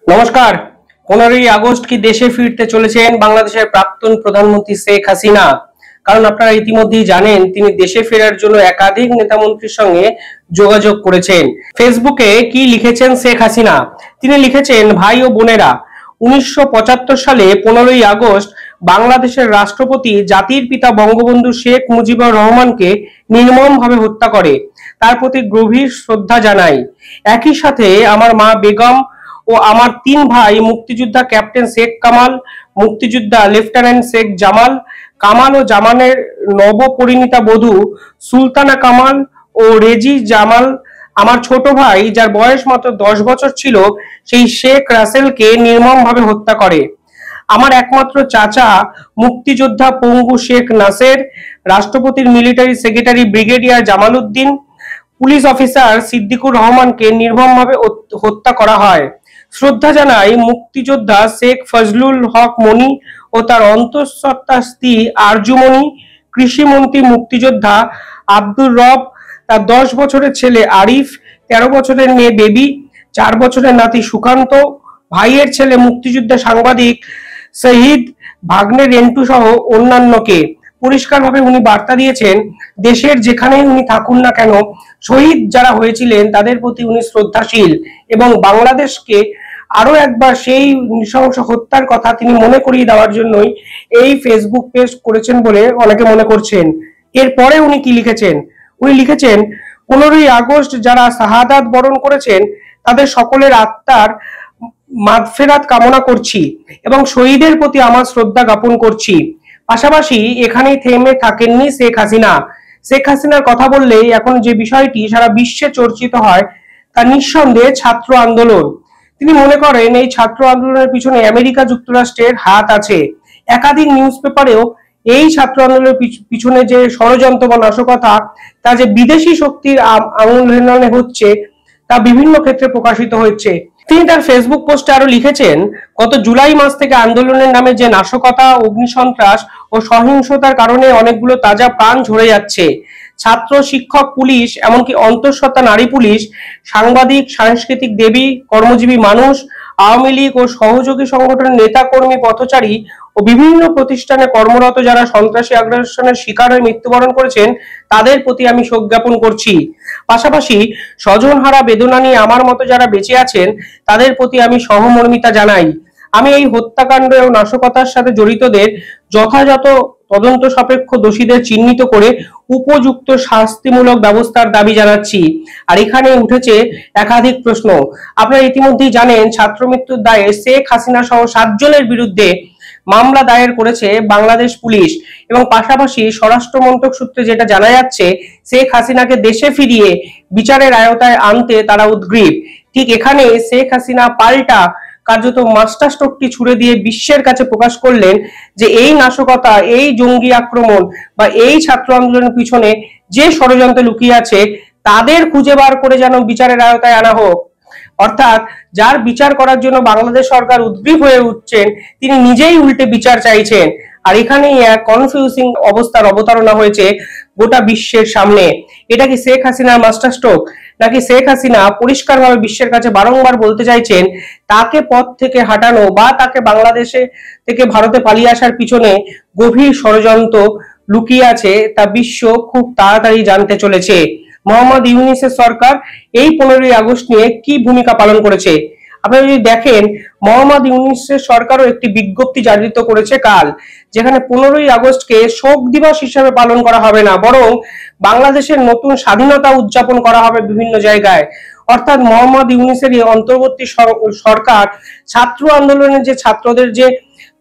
নমস্কার। 15ই আগস্ট কি দেশে ফিরতে চলেছেন বাংলাদেশের প্রাক্তন প্রধানমন্ত্রী শেখ হাসিনা। কারণ আপনারা ইতিমধ্যেই জানেন তিনি দেশে ফেরার জন্য একাধিক নেতামন্ত্রীর সঙ্গে যোগাযোগ করেছেন। ফেসবুকে কি লিখেছেন শেখ হাসিনা? তিনি লিখেছেন, ভাই ও বোনেরা, 1975 সালে 15ই আগস্ট বাংলাদেশের রাষ্ট্রপতি জাতির পিতা বঙ্গবন্ধু শেখ মুজিবুর রহমানকে নির্মমভাবে হত্যা করে। তার প্রতি গভীর শ্রদ্ধা জানাই। একই সাথে আমার মা বেগম ও আমার 3 ভাই মুক্তিযোদ্ধা ক্যাপ্টেন শেখ কামাল, মুক্তিযোদ্ধা লেফটেন্যান্ট শেখ জামাল, কামাল ও জামানের নবপরিণীতা বধূ সুলতানা কামাল ও রেজি জামাল, আমার ছোট ভাই যার বয়স মাত্র 10 বছর ছিল সেই শেখ রাসেলকে নির্মমভাবে হত্যা করে। আমার একমাত্র চাচা মুক্তিযোদ্ধা পঙ্গু শেখ নাসের, রাষ্ট্রপতির military secretary brigadier Jamal Uddin, police officer Siddiqur রহমানকে নির্মমভাবে হত্যা করা হয়। শ্রদ্ধা জানাই মুক্তিযোদ্ধা শেখ ফজলুল হক মনি ও তার অন্তঃসত্ত্বা স্ত্রী আরজুমনি, কৃষিমন্ত্রী মুক্তিযোদ্ধা আব্দুর রব, তার 10 বছরের ছেলে আরিফ, 13 বছরের মেয়ে বেবি, 4 বছরের নাতি সুকান্ত, ভাইয়ের ছেলে মুক্তিযোদ্ধা সাংবাদিক শহীদ, ভাগ্নে রেন্টু সহ অন্যান্যকে। পরিষ্কারভাবে উনি বার্তা দিয়েছেন, দেশের যেখানেই উনি থাকুন না কেন, শহীদ যারা হয়েছিলেন তাদের প্রতি উনি শ্রদ্ধাশীল এবং বাংলাদেশকে আরো একবার সেই নৃশংস হত্যার কথা তিনি মনে করিয়ে দেওয়ার জন্যই এই ফেসবুক পেজ করেছেন বলে অনেকে মনে করছেন। এরপরে উনি কি লিখেছেন? উনি লিখেছেন, 15ই আগস্ট যারা শাহাদাত বরণ করেছেন তাদের সকলের আত্মার মাগফিরাত কামনা করছি এবং শহীদের প্রতি আমার শ্রদ্ধা জ্ঞাপন করছি। পাশাপাশি এখানেই থেমে থাকেননি শেখ হাসিনা। শেখ হাসিনার কথা বললেই এখন যে বিষয়টি সারা বিশ্বে চর্চিত হয় তা নিঃসন্দেহে ছাত্র আন্দোলন। তিনি মনে করেন এই ছাত্র আন্দোলনের পিছনে আমেরিকা যুক্তরাষ্ট্রের হাত আছে। একাধিক নিউজ পেপারেও এই ছাত্র আন্দোলনের পিছনে যে ষড়যন্ত্র বা নাশকতা তা যে বিদেশি শক্তির আন্দোলনে হচ্ছে তা বিভিন্ন ক্ষেত্রে প্রকাশিত হচ্ছে। তিনি তার ফেসবুক পোস্টে আরো লিখেছেন, গত জুলাই মাস থেকে আন্দোলনের নামে যে নাশকতা, অগ্নিসন্ত্রাস ও সহিংসতার কারণে অনেকগুলো তাজা প্রাণ ঝরে যাচ্ছে। ছাত্র, শিক্ষক, পুলিশ, এমনকি অন্তঃসত্ত্বা নারী পুলিশ, সাংবাদিক, সাংস্কৃতিক দেবী, কর্মজীবী মানুষ, আওয়ামী লীগ ও সহযোগী সংগঠনের নেতা কর্মী, পথচারী ও বিভিন্ন প্রতিষ্ঠানে কর্মরত যারা সন্ত্রাসী আগ্রাসনের শিকার হয়ে মৃত্যুবরণ করেছেন তাদের প্রতি আমি শোক জ্ঞাপন করছি। পাশাপাশি স্বজনহারা বেদনা নিয়ে আমার মতো যারা বেঁচে আছেন তাদের প্রতি আমি সহমর্মিতা জানাই। আমি এই হত্যাকাণ্ড ও নাশকতার সাথে জড়িতদের যথাযথ তদন্ত সাপেক্ষ দোষীদের চিহ্নিত করে উপযুক্ত শাস্তিমূলক ব্যবস্থার দাবি জানাচ্ছি। আর এখানে উঠেছে একাধিক প্রশ্ন। আপনারা ইতিমধ্যেই জানেন ছাত্র মৃত্যুর দায়ে শেখ হাসিনা সহ 7 জনের বিরুদ্ধে মামলা দায়ের করেছে বাংলাদেশ পুলিশ এবং পাশাপাশি স্বরাষ্ট্র মন্ত্রক সূত্রে যেটা জানা যাচ্ছে শেখ হাসিনাকে দেশে ফিরিয়ে বিচারের আওতায় আনতে তারা উদ্গ্রীব। ঠিক এখানে শেখ হাসিনা পাল্টা কার্যত মাস্টার স্ট্রোকটি ছুড়ে দিয়ে বিশ্বের কাছে প্রকাশ করলেন যে এই নাশকতা, এই জঙ্গি আক্রমণ বা এই ছাত্র আন্দোলনের পিছনে যে ষড়যন্ত্র লুকিয়ে আছে তাদের খুঁজে বার করে যেন বিচারের আওতায় আনা হোক। অর্থাৎ যার বিচার করার জন্য বাংলাদেশ সরকার উদ্গ্রীব হয়ে উঠছেন তিনি নিজেই উল্টে বিচার চাইছেন। আর এখানেই এক কনফিউজিং অবস্থার অবতারণা হয়েছে গোটা বিশ্বের সামনে। এটা কি শেখ হাসিনার মাস্টার স্ট্রোক, নাকি শেখ হাসিনা পরিষ্কারভাবে বিশ্বের কাছে বারংবার বলতে চাইছেন তাকে পথ থেকে হাঁটানো বা তাকে বাংলাদেশে থেকে ভারতে পালিয়ে আসার পিছনে গভীর ষড়যন্ত্র লুকিয়ে আছে তা বিশ্ব খুব তাড়াতাড়ি জানতে চলেছে। মোহাম্মদ ইউনূসের সরকার এই 15ই আগস্ট নিয়ে কি ভূমিকা পালন করেছে আপনারা যদি দেখেন, মোহাম্মদ ইউনূসের সরকারও একটি বিজ্ঞপ্তি জারি করেছে কাল, যেখানে 15ই আগস্টকে শোক দিবস হিসেবে পালন করা হবে না, বরং বাংলাদেশের নতুন স্বাধীনতা উদযাপন করা হবে বিভিন্ন জায়গায়। অর্থাৎ মোহাম্মদ ইউনূসের অন্তর্বর্তী সরকার ছাত্র আন্দোলনের যে ছাত্রদের যে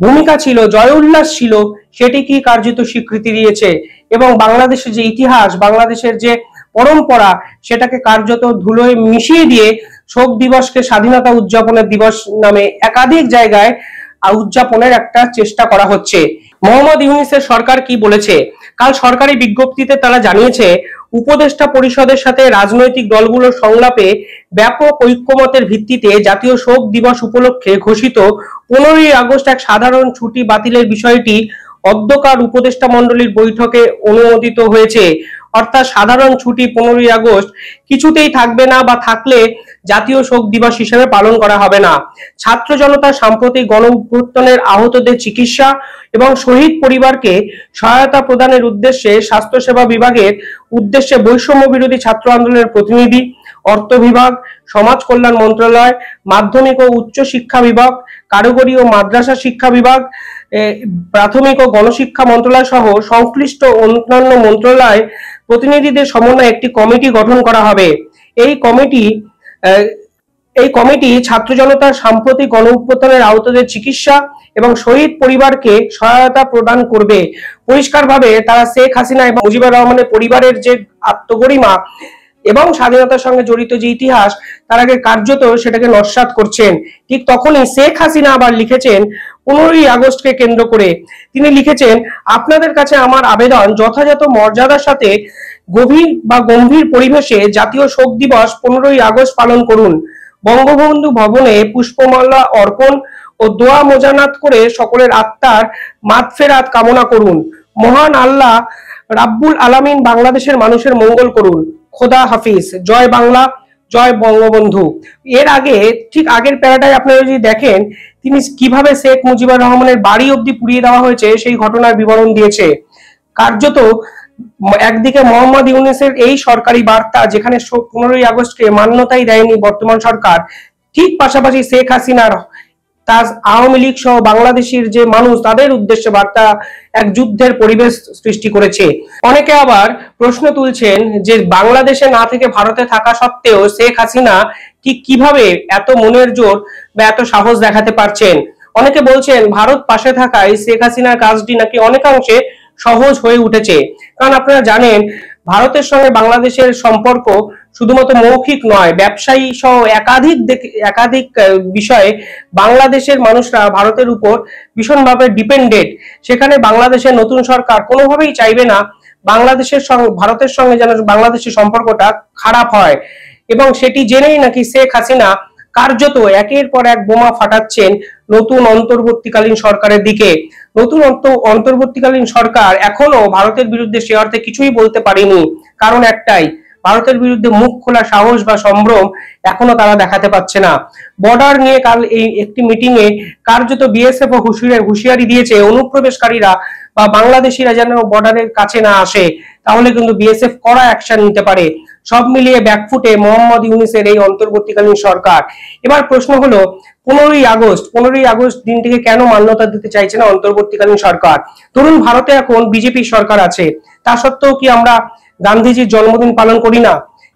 ভূমিকা ছিল, জয় উল্লাস ছিল, সেটি কি কার্যত স্বীকৃতি দিয়েছে এবং বাংলাদেশের যে ইতিহাস, বাংলাদেশের যে পরম্পরা সেটাকে কার্যত ধুলোয় মিশিয়ে দিয়ে শোক দিবসকে স্বাধীনতা উদযাপনের দিবস নামে একাধিক জায়গায় উদযাপনের একটা চেষ্টা করা হচ্ছে। মোহাম্মদ ইউনূসের সরকার কি বলেছে? কাল সরকারি বিজ্ঞপ্তিতে তারা জানিয়েছে উপদেষ্টা পরিষদের সাথে রাজনৈতিক দলগুলোর সংলাপে ব্যাপক ঐক্যমতের ভিত্তিতে জাতীয় শোক দিবস উপলক্ষে ঘোষিত 15ই আগস্ট এক সাধারণ ছুটি বাতিলের বিষয়টি অধ্যকার উপদেষ্টা মণ্ডলীর বৈঠকে অনুমোদিত হয়েছে। অর্থাৎ সাধারণ ছুটি 15ই আগস্ট কিছুতেই থাকবে না, বা থাকলে জাতীয় শোক দিবস হিসেবে পালন করা হবে না। ছাত্র জনতার সাম্প্রতিক গণ অভ্যুত্থানের আহতদের চিকিৎসা এবং শহীদ পরিবারকে সহায়তা প্রদানের উদ্দেশ্যে স্বাস্থ্যসেবা বিভাগের উদ্দেশ্যে বৈষম্য বিরোধী ছাত্র আন্দোলনের প্রতিনিধি, অর্থ বিভাগ, সমাজ কল্যাণ মন্ত্রণালয়, মাধ্যমিক ও উচ্চ শিক্ষা বিভাগ, কারিগরি ও মাদ্রাসা শিক্ষা বিভাগ, প্রাথমিক ও গণশিক্ষা মন্ত্রণালয় সহ সংশ্লিষ্ট অন্যান্য মন্ত্রণালয় প্রতিনিধিদের সমন্বয়ে একটি কমিটি গঠন করা হবে। এই কমিটি ছাত্র জনতার সাম্প্রতিক গণ অভ্যুত্থানের আহতদের চিকিৎসা এবং শহীদ পরিবারকে সহায়তা প্রদান করবে। পরিষ্কারভাবে তারা শেখ হাসিনা এবং মুজিবুর রহমানের পরিবারের যে আত্মগরিমা এবং স্বাধীনতার সঙ্গে জড়িত যে ইতিহাস, তার আগে কার্যত সেটাকে নস্যাৎ করছেন। ঠিক তখনই শেখ হাসিনা আবার লিখেছেন 15ই আগস্টকে কেন্দ্র করে, তিনি লিখেছেন, আপনাদের কাছে আমার আবেদন, যথাযথ মর্যাদার সাথে গম্ভীর পরিবেশে জাতীয় শোক দিবস 15ই আগস্ট পালন করুন। বঙ্গবন্ধু ভবনে পুষ্পমালা অর্পণ ও দোয়া মোজানাত করে সকলের আত্মার মাগফিরাত কামনা করুন। মহান আল্লাহ রাব্বুল আলামিন বাংলাদেশের মানুষের মঙ্গল করুন। খোদা হাফিজ। জয় বাংলা, জয় বঙ্গবন্ধু। এর আগে ঠিক আগের প্যারাটায় আপনারা যদি দেখেন, তিনি কিভাবে শেখ মুজিবুর রহমানের বাড়ি অবধি পুড়িয়ে দেওয়া হয়েছে সেই ঘটনার বিবরণ দিয়েছে। কার্যত একদিকে মোহাম্মদ ইউনূসের এই সরকারি বার্তা, যেখানে 15ই আগস্টকে মান্যতাই দেয়নি বর্তমান সরকার, ঠিক পাশাপাশি শেখ হাসিনার তার আওয়ামী লীগ সহ বাংলাদেশের যে মানুষ, তাদের উদ্দেশ্যে বার্তা এক যুদ্ধের পরিবেশ সৃষ্টি করেছে। অনেকে আবার প্রশ্ন তুলছেন যে বাংলাদেশে না থেকে ভারতে থাকা সত্ত্বেও শেখ হাসিনা ঠিক কিভাবে এত মনের জোর বা এত সাহস দেখাতে পারছেন। অনেকে বলছেন ভারত পাশে থাকায় শেখ হাসিনার কাজটি নাকি অনেকাংশে সহজ হয়ে উঠেছে। কারণ আপনারা জানেন, ভারতের সঙ্গে বাংলাদেশের সম্পর্ক শুধুমাত্র মৌখিক নয়, ব্যবসায়ী সহ একাধিক বিষয়ে বাংলাদেশের মানুষরা ভারতের উপর ভীষণভাবে ডিপেন্ডেন্ট। সেখানে বাংলাদেশের নতুন সরকার কোনোভাবেই চাইবে না ভারতের সঙ্গে যেন বাংলাদেশের সম্পর্কটা খারাপ হয়, এবং সেটি জেনেই নাকি শেখ হাসিনা কার্যত একের পর এক বোমা ফাটাচ্ছেন নতুন অন্তর্বর্তীকালীন সরকারের দিকে। নতুন অন্তর্বর্তীকালীন সরকার এখনো ভারতের বিরুদ্ধে সে অর্থে কিছুই বলতে পারেনি, কারণ একটাই, ভারতের বিরুদ্ধে মুখ খোলা সাহস বা সম্ভ্রম এখনো তারা দেখাতে পারছে না। বর্ডার নিয়ে কাল এই একটি মিটিং এ কার্যত বিএসএফ ও হুঁশিয়ারি দিয়েছে, অনুপ্রবেশকারীরা বা বাংলাদেশিরা যেন বর্ডারের কাছে না আসে, তাহলে কিন্তু বিএসএফ কড়া অ্যাকশন নিতে পারে। সব মিলিয়ে ব্যাকফুটে মোহাম্মদ ইউনূসের এই অন্তর্বর্তীকালীন সরকার। এবার প্রশ্ন হলো, 15ই আগস্ট দিনটিকে কেন মান্যতা দিতে চাইছে না অন্তর্বর্তীকালীন সরকার? ধরুন ভারতে এখন বিজেপি সরকার আছে, তা সত্ত্বেও কি আমরা গান্ধীজির জন্মদিন পালন করি না?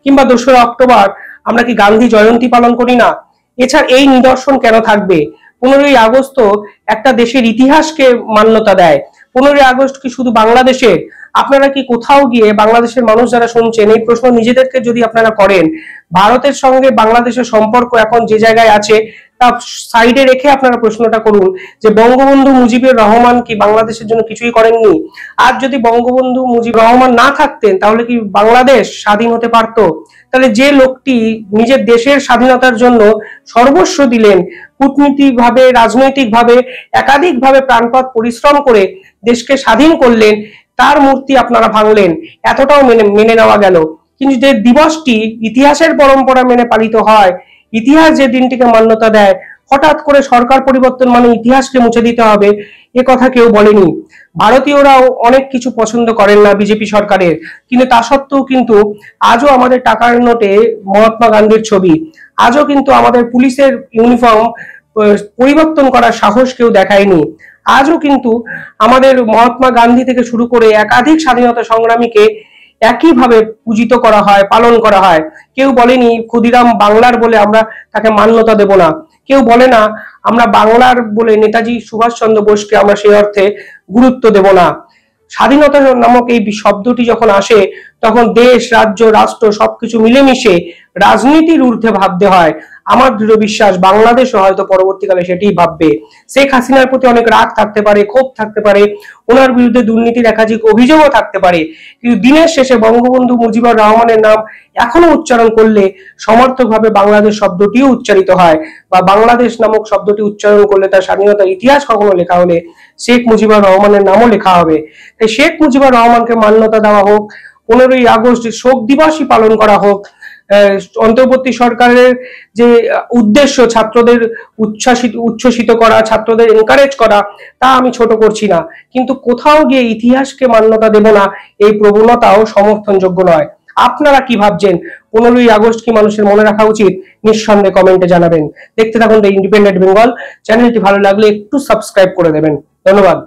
কিংবা 2রা অক্টোবর আমরা কি গান্ধী জয়ন্তী পালন করি না? এছাড়া এই নিদর্শন কেন থাকবে? 15ই আগস্ট তো একটা দেশের ইতিহাসকে মান্যতা দেয়। 15ই আগস্ট কি শুধু বাংলাদেশের? আপনারা কি কোথাও গিয়ে বাংলাদেশের মানুষ যারা শুনছেন এই প্রশ্ন নিজেদেরকে যদি আপনারা করেন, ভারতের সঙ্গে বাংলাদেশের সম্পর্ক এখন যে জায়গায় আছে তা সাইডে রেখে আপনারা প্রশ্নটা করুন যে বঙ্গবন্ধু মুজিবুর রহমান কি বাংলাদেশের জন্য কিছুই করেননি? আর যদি বঙ্গবন্ধু মুজিবুর রহমান না থাকতেন তাহলে কি বাংলাদেশ স্বাধীন হতে পারতো? তাহলে যে লোকটি নিজের দেশের স্বাধীনতার জন্য সর্বস্ব দিলেন, কূটনীতিক ভাবে, রাজনৈতিক ভাবে, একাধিক ভাবে প্রাণপণ পরিশ্রম করে দেশকে স্বাধীন করলেন, তার মূর্তি আপনারা ভাঙলেন, এতটাও মেনে নেওয়া গেল। কিন্তু যে দিবসটি ইতিহাসের পরম্পরা মেনে পালিত হয়, ইতিহাস যে দিনটিকে মান্যতা দেয়, হঠাৎ করে সরকার পরিবর্তন মানে ইতিহাসকে মুছে দিতে হবে, এ কথা কেউ বলেনি। ভারতীয়রাও অনেক কিছু পছন্দ করেন না বিজেপি সরকারের, কিন্তু তা সত্ত্বেও কিন্তু আজও আমাদের টাকার নোটে মহাত্মা গান্ধীর ছবি, আজও কিন্তু আমাদের পুলিশের ইউনিফর্ম পরিবর্তন করার সাহস কেউ দেখায়নি। আজও কিন্তু আমাদের মহাত্মা গান্ধী থেকে শুরু করে একাধিক স্বাধীনতা সংগ্রামীকে একইভাবে পূজিত করা হয়, পালন করা হয়। কেউ বলেনি ক্ষুদিরাম বাংলার বলে আমরা তাকে মান্যতা দেব না, কেউ বলে না আমরা বাংলার বলে নেতাজি সুভাষচন্দ্র বোসকে আমরা সেই অর্থে গুরুত্ব দেব না। স্বাধীনতা নামক এই শব্দটি যখন আসে, তখন দেশ, রাজ্য, রাষ্ট্র সবকিছু মিলেমিশে রাজনীতির ঊর্ধ্বে ভাবতে হয়। আমার দৃঢ় বিশ্বাস বাংলাদেশও হয়তো পরবর্তীকালে সেটাই ভাববে। শেখ হাসিনার প্রতি অনেক রাগ থাকতে পারে, ক্ষোভ থাকতে পারে, ওনার বিরুদ্ধে দুর্নীতির একাধিক অভিযোগও থাকতে পারে, কিন্তু দিনের শেষে বঙ্গবন্ধু মুজিবুর রহমানের নাম এখনো উচ্চারণ করলে সমর্থকভাবে বাংলাদেশ শব্দটিও উচ্চারিত হয়, বা বাংলাদেশ নামক শব্দটি উচ্চারণ করলে তার স্বাধীনতার ইতিহাস কখনো লেখা হলে শেখ মুজিবুর রহমানের নামও লেখা হবে। তাই শেখ মুজিবুর রহমানকে মান্যতা দেওয়া হোক, 15ই আগস্ট শোক দিবসই পালন করা হোক। অন্তর্বর্তী সরকারের যে উদ্দেশ্য ছাত্রদের উচ্ছ্বসিত করা, ছাত্রদের এনকারেজ করা, তা আমি ছোট করছি না, কিন্তু কোথাও গিয়ে ইতিহাসকে মান্যতা দেব না এই প্রবণতাও সমর্থনযোগ্য নয়। আপনারা কি ভাবছেন? 15ই আগস্ট কি মানুষের মনে রাখা উচিত? নিঃসন্দেহে কমেন্টে জানাবেন। দেখতে থাকুন দ্য ইন্ডিপেন্ডেন্ট বেঙ্গল। চ্যানেলটি ভালো লাগলে একটু সাবস্ক্রাইব করে দেবেন। ধন্যবাদ।